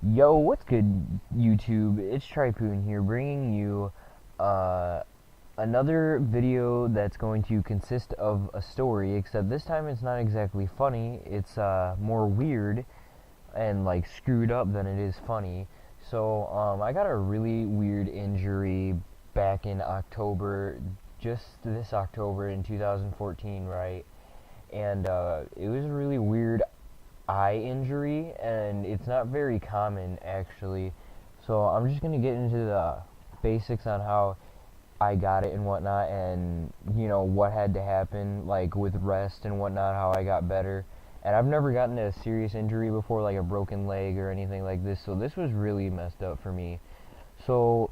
Yo, what's good, YouTube? It's Tripoon here, bringing you uh, another video that's going to consist of a story, except this time it's not exactly funny. It's more weird and like screwed up than it is funny. So, I got a really weird injury back in October, just this October in 2014, right? And it was a really weird eye injury, and it's not very common actually. So I'm just gonna get into the basics on how I got it and whatnot, and what had to happen, like with rest and whatnot, how I got better. And I've never gotten a serious injury before, like a broken leg or anything like this. So this was really messed up for me. So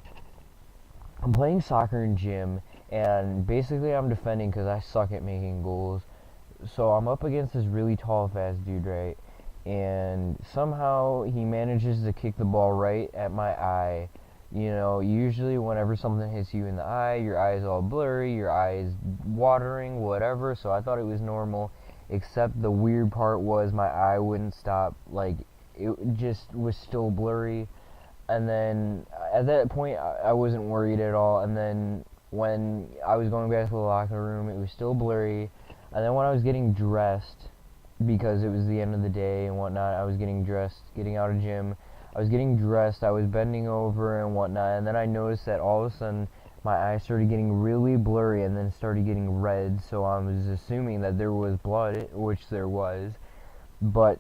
I'm playing soccer in gym, and basically I'm defending because I suck at making goals. So I'm up against this really tall, fast dude, right? And somehow he manages to kick the ball right at my eye. Usually whenever something hits you in the eye, your eye is all blurry, your eye is watering, whatever. So I thought it was normal, except the weird part was my eye wouldn't stop. Like, it just was still blurry. And then at that point, I wasn't worried at all. And then when I was going back to the locker room, it was still blurry. And then when I was getting dressed, because it was the end of the day and whatnot, I was getting dressed, getting out of gym. I was getting dressed, I was bending over and whatnot, and then I noticed that all of a sudden my eyes started getting really blurry and then started getting red. So I was assuming that there was blood, which there was. But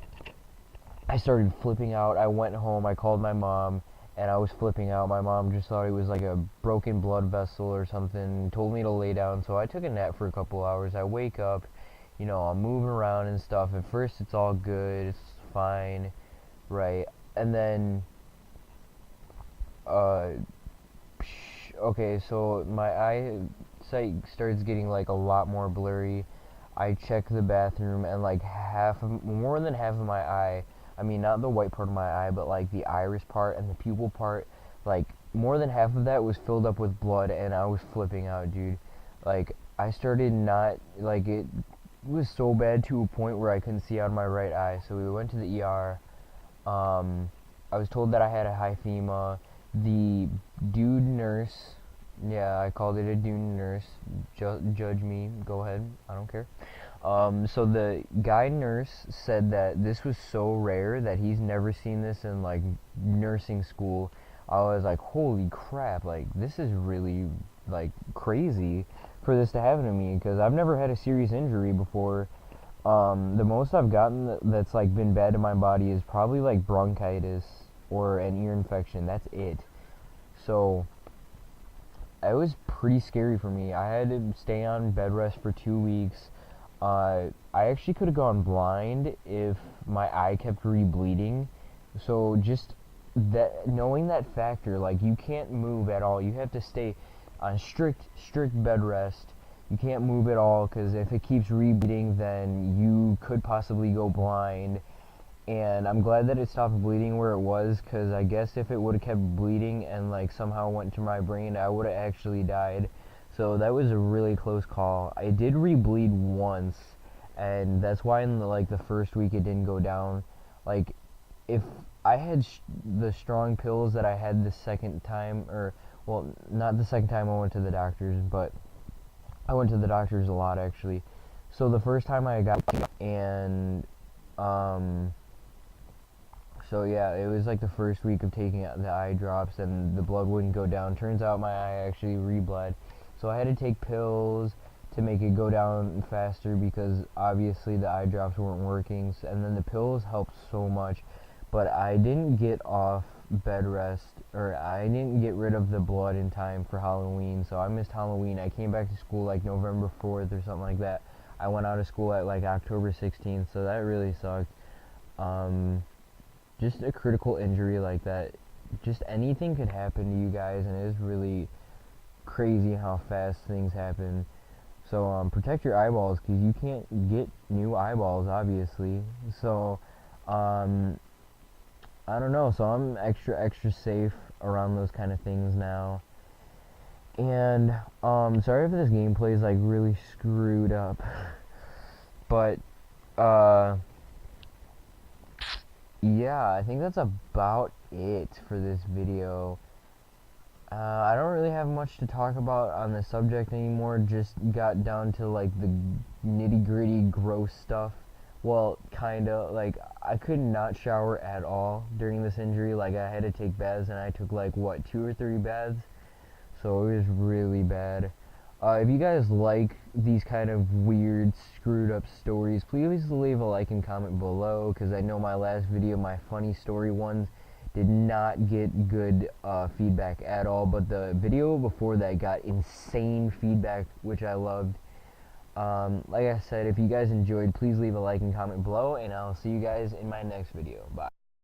I started flipping out. I went home, I called my mom, and I was flipping out. My mom just thought it was like a broken blood vessel or something, told me to lay down. So I took a nap for a couple hours. I wake up, I'm moving around and stuff. At first it's all good, it's fine, right? And then, uh, okay, so my eyesight starts getting like a lot more blurry. I check the bathroom, and like more than half of my eye, I mean not the white part of my eye, but like the iris part and the pupil part, like more than half of that was filled up with blood, and I was flipping out, dude. Like, I started not, like, it was so bad to a point where I couldn't see out of my right eye. So we went to the ER. I was told that I had a hyphema. The dude nurse, yeah, I called it a dude nurse. Judge me, go ahead, I don't care. So the guy nurse said that this was so rare that he's never seen this in like nursing school. I was like, holy crap, like this is really like crazy for this to happen to me, because I've never had a serious injury before. The most I've gotten that's like been bad to my body is probably like bronchitis or an ear infection. That's it. So it was pretty scary for me. I had to stay on bed rest for 2 weeks. I actually could have gone blind if my eye kept re-bleeding. So just that, knowing that factor, like you can't move at all. You have to stay on strict bed rest. You can't move at all, because if it keeps re-bleeding, then you could possibly go blind. And I'm glad that it stopped bleeding where it was, because I guess if it would have kept bleeding and like somehow went to my brain, I would have actually died. So that was a really close call. I did re-bleed once, and that's why in the first week it didn't go down. Like, if I had the strong pills that I had the second time, or well, not the second time I went to the doctors, but I went to the doctors a lot actually. So the first time I got, and um so yeah, it was like the first week of taking the eye drops, and the blood wouldn't go down. Turns out my eye actually re-bled. So I had to take pills to make it go down faster, because obviously the eye drops weren't working. And then the pills helped so much, but I didn't get off bed rest, or I didn't get rid of the blood in time for Halloween. So I missed Halloween. I came back to school like November 4th or something like that. I went out of school at like October 16th, so that really sucked. Um, just a critical injury like that, just anything could happen to you guys, and it is really crazy how fast things happen. So protect your eyeballs, because you can't get new eyeballs, obviously. So um, I don't know. So I'm extra safe around those kind of things now. And sorry if this gameplay is like really screwed up, but uh yeah, I think that's about it for this video. I don't really have much to talk about on the subject anymore. Just got down to like the nitty gritty gross stuff. Well, kinda. Like, I could not shower at all during this injury. Like, I had to take baths, and I took like, what, 2 or 3 baths? So it was really bad. If you guys like these kind of weird, screwed up stories, please leave a like and comment below, because I know my last video, my funny story ones, did not get good feedback at all, but the video before that got insane feedback, which I loved. Like I said, if you guys enjoyed, please leave a like and comment below, and I'll see you guys in my next video. Bye.